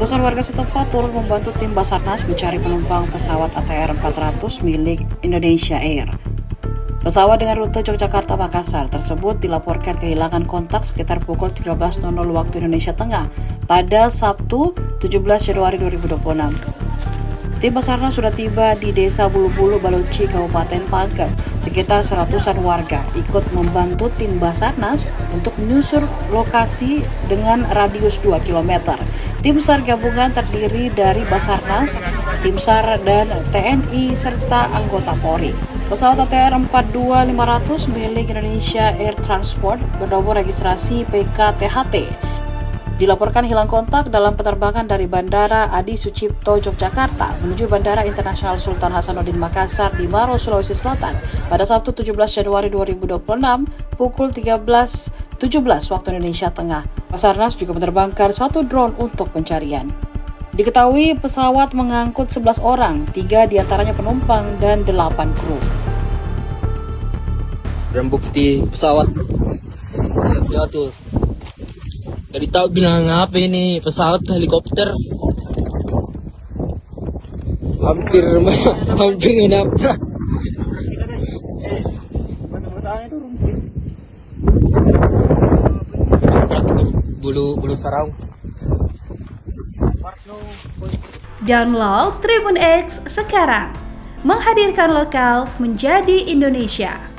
Ratusan warga setempat turut membantu tim Basarnas mencari penumpang pesawat ATR 400 milik Indonesia Air. Pesawat dengan rute Yogyakarta-Makassar tersebut dilaporkan kehilangan kontak sekitar pukul 13.00 waktu Indonesia Tengah pada Sabtu 17 Januari 2026. Tim Basarnas sudah tiba di Desa Bulu-Bulu, Baloci, Kabupaten Pangkep. Sekitar 100-an warga ikut membantu tim Basarnas untuk menyusur lokasi dengan radius 2 km. Tim SAR gabungan terdiri dari Basarnas, tim SAR dan TNI serta anggota Polri. Pesawat ATR 42500 milik Indonesia Air Transport bernomor registrasi PKTHT dilaporkan hilang kontak dalam penerbangan dari Bandara Adi Sucipto, Yogyakarta menuju Bandara Internasional Sultan Hasanuddin Makassar di Maros, Sulawesi Selatan pada Sabtu 17 Januari 2026 pukul 13.17 waktu Indonesia Tengah. Basarnas juga menerbangkan satu drone untuk pencarian. Diketahui pesawat mengangkut 11 orang, 3 diantaranya penumpang dan 8 kru. Dan bukti pesawat jatuh. Tadi tahu bilang apa ini pesawat helikopter. Hampir menabrak. Bulu sarau. Download Tribun X sekarang, menghadirkan lokal menjadi Indonesia.